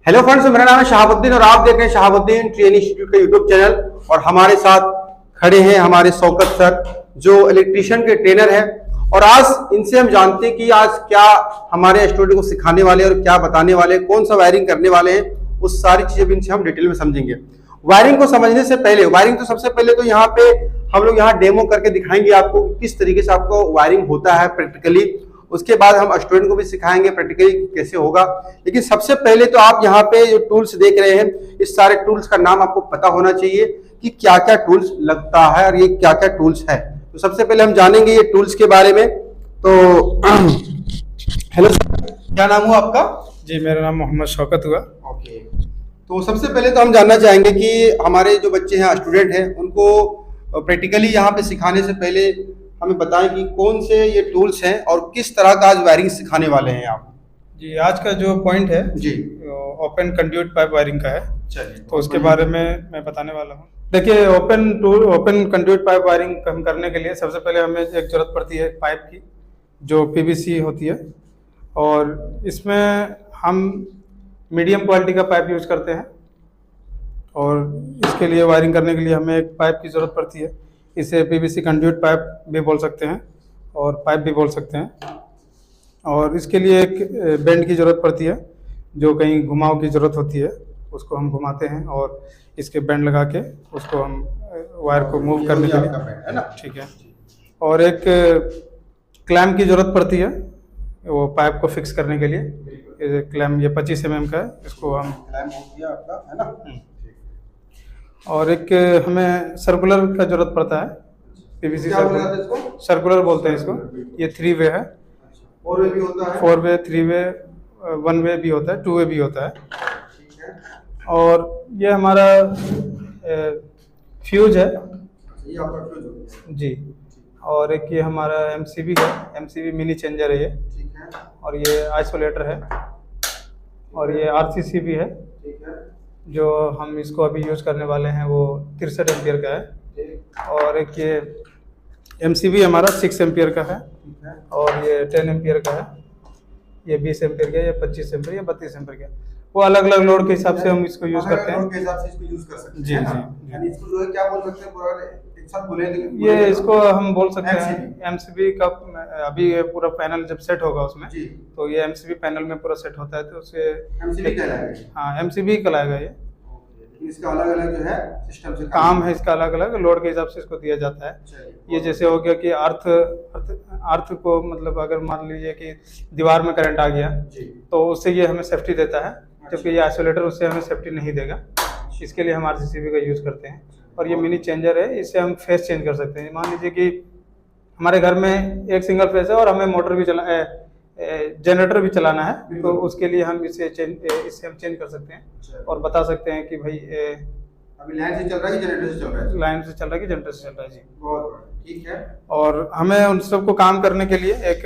Hello friends, मेरा नाम है शहाबुद्दीन और आप देख रहे हैं शहाबुद्दीन ट्रेनिंग इंस्टीट्यूट का यूट्यूब चैनल। और हमारे साथ खड़े हैं हमारे शौकत सर, जो इलेक्ट्रिशियन के ट्रेनर हैं। और आज इनसे हम जानते हैं कि आज क्या हमारे स्टूडेंट को सिखाने वाले और क्या बताने वाले, कौन सा वायरिंग करने वाले हैं, उस सारी चीजें इनसे हम डिटेल में समझेंगे। वायरिंग को समझने से पहले, वायरिंग तो सबसे पहले तो यहाँ पे हम लोग यहाँ डेमो करके दिखाएंगे आपको किस तरीके से आपको वायरिंग होता है प्रैक्टिकली। उसके बाद हम स्टूडेंट को भी सिखाएंगे प्रैक्टिकली कैसे होगा। लेकिन सबसे पहले तो आप यहाँ पे जो टूल्स देख रहे हैं, इस सारे टूल्स का नाम आपको पता होना चाहिए कि क्या क्या टूल्स लगता है और ये क्या क्या टूल्स है। तो सबसे पहले हम जानेंगे ये टूल्स के बारे में। तो हेलो सर, क्या नाम हुआ आपका? जी, मेरा नाम मोहम्मद शौकत हुआ। ओके, तो सबसे पहले तो हम जानना चाहेंगे कि हमारे जो बच्चे हैं, स्टूडेंट हैं, उनको प्रैक्टिकली यहाँ पे सिखाने से पहले हमें बताएं कि कौन से ये टूल्स हैं और किस तरह का आज वायरिंग सिखाने वाले हैं आप। जी, आज का जो पॉइंट है जी, ओपन कंड्यूट पाइप वायरिंग का है। चलिए, तो उसके बारे में मैं बताने वाला हूँ। देखिए, ओपन कंड्यूट पाइप वायरिंग हम करने के लिए सबसे पहले हमें एक जरूरत पड़ती है पाइप की, जो पीवीसी होती है। और इसमें हम मीडियम क्वालिटी का पाइप यूज करते हैं। और इसके लिए वायरिंग करने के लिए हमें एक पाइप की ज़रूरत पड़ती है। इसे पीवीसी कंड्यूट पाइप भी बोल सकते हैं और पाइप भी बोल सकते हैं। और इसके लिए एक बेंड की ज़रूरत पड़ती है, जो कहीं घुमाव की ज़रूरत होती है, उसको हम घुमाते हैं और इसके बेंड लगा के उसको हम वायर को मूव करने के लिए, है ना? ठीक है। और एक क्लैम्प की ज़रूरत पड़ती है वो पाइप को फिक्स करने के लिए। ये क्लैम्प ये 25 mm का है, इसको हम क्लैम्प हो गया आपका, है ना? और एक हमें सर्कुलर का जरूरत पड़ता है, पीवीसी क्या बोला था इसको? सर्कुलर बोलते हैं इसको। ये 3 वे है, 4 वे भी होता है, 4 वे, 3 वे, 1 वे भी होता है, 2 वे भी होता है। ठीक है। और ये हमारा फ्यूज है ये आपका फ्यूज हो गया। जी। और एक ये हमारा एमसीबी है, एमसीबी मिनी चेंजर है ये। ठीक है। और ये आइसोलेटर है। और ये आरसीसी भी है, ठीक है। जो हम इसको अभी यूज करने वाले हैं, वो 63 एम्पियर का है। और एक ये एमसीबी हमारा 6 एम्पियर का है। और ये 10 एम्पियर का है। ये 20 एम्पियर का, ये 25 एम्पियर, ये 32 एम्पियर का। वो अलग अलग लोड के हिसाब से हम इसको यूज करते हैं। लोड के हिसाब से इसको यूज कर सकते हैं। जी है ना? जी। यानी इसको जो है क्या बोल सकते हैं, पूरा एक साथ बोलेंगे? ये इसको हम बोल सकते हैं एमसीबी का। अभी ये पूरा पैनल जब सेट होगा उसमें, जी, तो ये एमसीबी पैनल में पूरा सेट होता है, तो उसे एमसीबी कहलाएगा। हाँ, एमसीबी कहलाएगा ये। इसका अलग अलग जो है सिस्टम से काम है इसका, अलग अलग लोड के हिसाब से इसको दिया जाता है। ये जैसे हो गया कि अर्थ को, मतलब अगर मान लीजिए कि दीवार में करंट आ गया, तो उससे ये हमें सेफ्टी देता है, जबकि ये आइसोलेटर उससे हमें सेफ्टी नहीं देगा। इसके लिए हम आरसीसीबी का यूज़ करते हैं। और ये मिनी चेंजर है, इससे हम फेस चेंज कर सकते हैं। मान लीजिए कि हमारे घर में एक सिंगल फेस है और हमें मोटर भी जनरेटर भी चलाना है, तो उसके लिए हम इससे हम चेंज कर सकते हैं और बता सकते हैं कि भाई अभी लाइन से चल रहा है कि जनरेटर से चल रहा है? लाइन से चल रहा है कि जनरेटर से चल रहा है जी। बहुत बढ़िया, ठीक है। और हमें उन सबको काम करने के लिए एक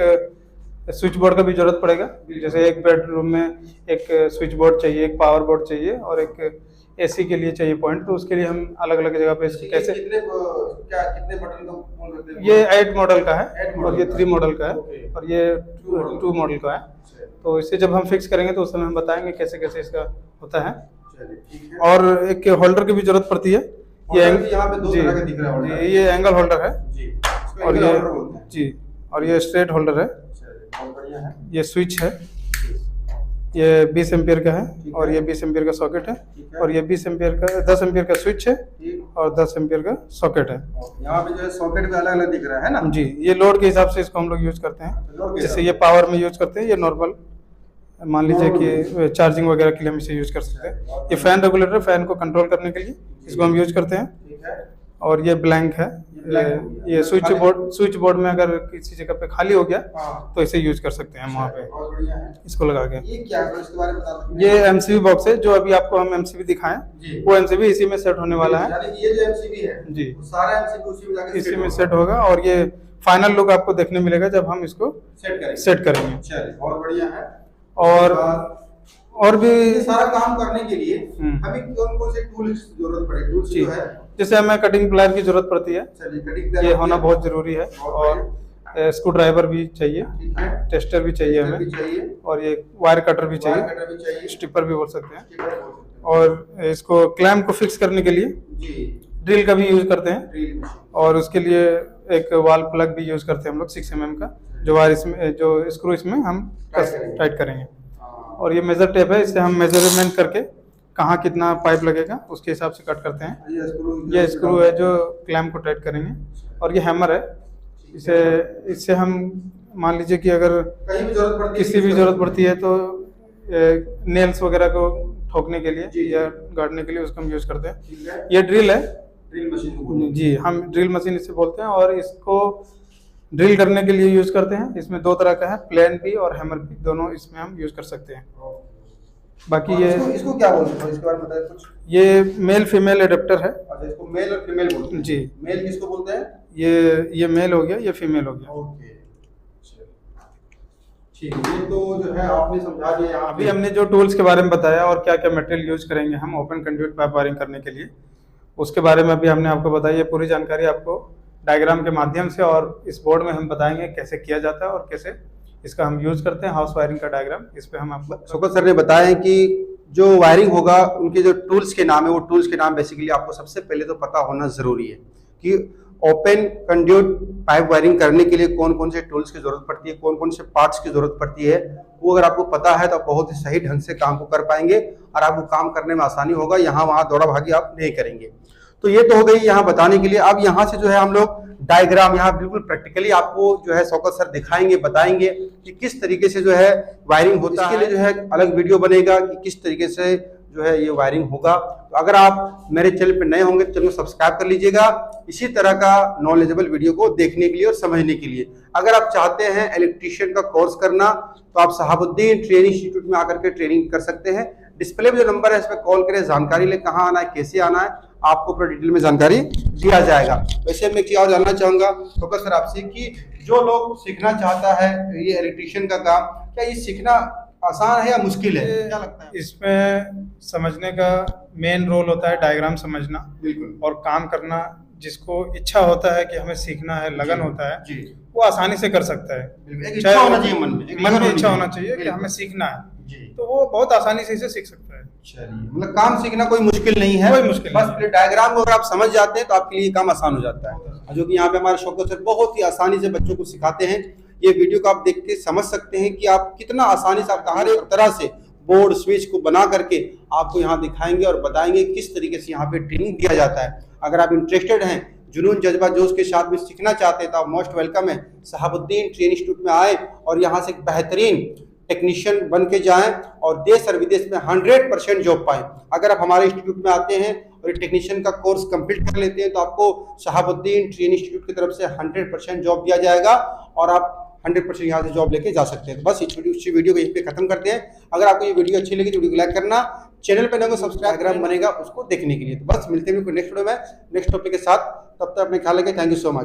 स्विच बोर्ड का भी जरूरत पड़ेगा। जैसे एक बेडरूम में एक स्विच बोर्ड चाहिए, एक पावर बोर्ड चाहिए और एक एसी के लिए चाहिए पॉइंट। तो उसके लिए हम अलग अलग जगह पे इसको कैसे, कितने बटन का बोल सकते हैं? ये 8 मॉडल का है 8 और ये 3 मॉडल का है और ये 2 मॉडल का है। तो इसे जब हम फिक्स करेंगे तो उस समय हम बताएंगे कैसे कैसे इसका होता है। और एक होल्डर की भी जरूरत पड़ती है। ये यहाँ पे 2 तरह का दिख रहा है। ये एंगल होल्डर है जी, और ये जी, और ये स्ट्रेट होल्डर है। बहुत बढ़िया है। ये स्विच है, ये 20 एम्पियर का है और ये 20 एम्पियर का सॉकेट है। और ये 20 एम्पियर का 10 एम्पियर का स्विच है और 10 एम्पियर का सॉकेट है। यहाँ पे जो है सॉकेट भी अलग अलग दिख रहा है ना? जी, ये लोड के हिसाब से इसको हम लोग यूज करते हैं। जैसे ये पावर में यूज करते हैं, ये नॉर्मल मान लीजिए कि चार्जिंग वगैरह के लिए हम इसे यूज कर सकते हैं। ये फैन रेगुलेटर, फैन को कंट्रोल करने के लिए इसको हम यूज करते हैं। और ये ब्लैंक है, ये स्विच बोर्ड में अगर किसी जगह पे खाली हो गया तो इसे यूज कर सकते हैं हम वहाँ पे इसको लगा के। ये क्या है, इसके बारे में बता सकते हैं? ये एमसीबी बॉक्स है, जो अभी आपको हम एमसीबी दिखाएं, वो एमसीबी इसी में सेट होने वाला है। यानी कि ये जो एमसीबी है जी, वो सारा एमसीबी उसी में जाके इसी में सेट होगा। और ये फाइनल लुक आपको देखने मिलेगा जब हम इसको सेट करेंगे। चलिए, बहुत बढ़िया है। और भी सारा काम करने के लिए हमें कौन कौन से टूल्स की जरूरत पड़ेगी? टूल्स जो है, जैसे हमें कटिंग प्लायर की जरूरत पड़ती है, चलिए कटिंग प्लायर ये होना बहुत जरूरी है। और स्क्रू ड्राइवर भी चाहिए, ठीक है, टेस्टर भी चाहिए भी हमें, चाहिए, और ये वायर कटर भी वायर चाहिए, कटर भी चाहिए, स्टिपर भी बोल सकते हैं। स्टिपर बोल सकते हैं। और इसको क्लैम्प को फिक्स करने के लिए जी, ड्रिल का भी यूज करते हैं, ड्रिल मशीन, और उसके लिए एक वाल प्लग भी यूज करते हैं हम लोग 6 mm का, जो वायर इसमें, जो स्क्रू इसमें हम टाइट करेंगे। हाँ, और ये मेजर टेप है, इससे हम मेजरमेंट करके कहाँ कितना पाइप लगेगा उसके हिसाब से कट करते हैं। ये स्क्रू है जो क्लैम्प को टाइट करेंगे, और ये हैमर है, इससे हम मान लीजिए कि अगर कहीं भी जरूरत पड़ती है, किसी भी जरूरत पड़ती है तो नेल्स वगैरह को ठोकने के लिए जी। या गाड़ने के लिए उसको हम यूज करते हैं। ठीक है, ये ड्रिल है ड्रिल मशीन को बोलते हैं। जी, हम ड्रिल मशीन इसे बोलते हैं, और इसको ड्रिल करने के लिए यूज करते हैं। इसमें 2 तरह का है, प्लेन भी और हैमर भी, दोनों इसमें हम यूज कर सकते हैं। बाकी और ये इसको क्या बोलते हैं, इसके बारे में बताइए कुछ। ये मेल फीमेल एडेप्टर है अच्छा, इसको मेल और फीमेल बोलते हैं। जी। मेल किसको बोलते हैं? ये मेल हो गया, ये फीमेल हो गया। ओके, ठीक है, ये तो जो है आपने समझा दिया। यहाँ अभी हमने जो टूल्स के बारे में बताया और क्या क्या मटेरियल यूज करेंगे हम ओपन कंड्यूट पाइप वायरिंग करने के लिए, उसके बारे में अभी हमने आपको बताई है। पूरी जानकारी आपको डायग्राम के माध्यम से और इस बोर्ड में हम बताएंगे कैसे किया जाता है और कैसे इसका हम यूज करते हैं। हाउस वायरिंग का डायग्राम इस पे हम आपको शौकत सर ने बताया है कि जो वायरिंग होगा उनके जो टूल्स के नाम है, वो टूल्स के नाम बेसिकली आपको सबसे पहले तो पता होना जरूरी है कि ओपन कंड्यूट पाइप वायरिंग करने के लिए कौन कौन से टूल्स की जरूरत पड़ती है, कौन कौन से पार्ट्स की जरूरत पड़ती है। वो अगर आपको पता है तो आप बहुत ही सही ढंग से काम को कर पाएंगे और आपको काम करने में आसानी होगा, यहाँ वहाँ दौड़ा भागी आप नहीं करेंगे। तो ये तो हो गई यहाँ बताने के लिए। अब यहाँ से जो है हम लोग डायग्राम यहाँ बिल्कुल प्रैक्टिकली आपको जो है शौकत सर दिखाएंगे, बताएंगे कि किस तरीके से जो है वायरिंग होता है। इसके लिए जो है अलग वीडियो बनेगा कि किस तरीके से जो है ये वायरिंग होगा। तो अगर आप मेरे चैनल पे नए होंगे तो चैनल को सब्सक्राइब कर लीजिएगा इसी तरह का नॉलेजेबल वीडियो को देखने के लिए और समझने के लिए। अगर आप चाहते हैं इलेक्ट्रीशियन का कोर्स करना तो आप शहाबुद्दीन ट्रेनिंग इंस्टीट्यूट में आकर के ट्रेनिंग कर सकते हैं। डिस्प्ले में जो नंबर है इस पर कॉल करें, जानकारी ले कहाँ आना है, कैसे आना है, आपको पूरा डिटेल में जानकारी दिया जाएगा। वैसे मैं एक चीज और जानना चाहूंगा शौकत सर आपसे कि जो लोग सीखना चाहता है ये इलेक्ट्रीशियन का काम, क्या ये सीखना आसान है या मुश्किल है, क्या लगता है? इसमें समझने का मेन रोल होता है डायग्राम समझना बिल्कुल, और काम करना। जिसको इच्छा होता है कि हमें सीखना है, लगन होता है, जी, वो आसानी से कर सकता है। बिल्कुल, एक इच्छा होना चाहिए मन में, एक मन लगन में होनी इच्छा होना चाहिए कि बिल्कुल। हमें सीखना है, जी, तो वो बहुत आसानी से इसे सीख सकता है। चलिए, मतलब काम सीखना कोई मुश्किल नहीं है, कोई मुश्किल बस नहीं है। डायग्राम को अगर आप समझ जाते हैं तो आपके लिए काम आसान हो जाता है। जो कि यहाँ पे हमारे शौकत सर बहुत ही आसानी से बच्चों को सिखाते हैं। ये वीडियो को आप देख के समझ सकते हैं कि आप कितना आसानी से आप हर एक तरह से बोर्ड स्विच को बना करके आपको यहाँ दिखाएंगे और बताएंगे किस तरीके से यहाँ पे ट्रेनिंग दिया जाता है। अगर आप इंटरेस्टेड हैं, जुनून जज्बा जोश के साथ भी सीखना चाहते हैं तो आप मोस्ट वेलकम है। शहाबुद्दीन ट्रेनिंग इंस्टीट्यूट में आए और यहाँ से एक बेहतरीन टेक्नीशियन बन के जाएं और देश और विदेश में 100% जॉब पाएं। अगर आप हमारे इंस्टीट्यूट में आते हैं और एक टेक्नीशियन का कोर्स कंप्लीट कर लेते हैं तो आपको शहाबुद्दीन ट्रेनिंग इंस्टीट्यूट की तरफ से 100% जॉब दिया जाएगा और आप 100% यहाँ से जॉब लेके जा सकते हैं। तो बस इस वीडियो को यहीं पे खत्म करते हैं। अगर आपको ये वीडियो अच्छी लगी तो वीडियो को लाइक करना, चैनल पे नया सब्सक्राइब बनेगा उसको देखने के लिए। तो बस मिलते हैं नेक्स्ट वीडियो में नेक्स्ट टॉपिक के साथ, तब तक अपने ख्याल रखें। Thank you so much.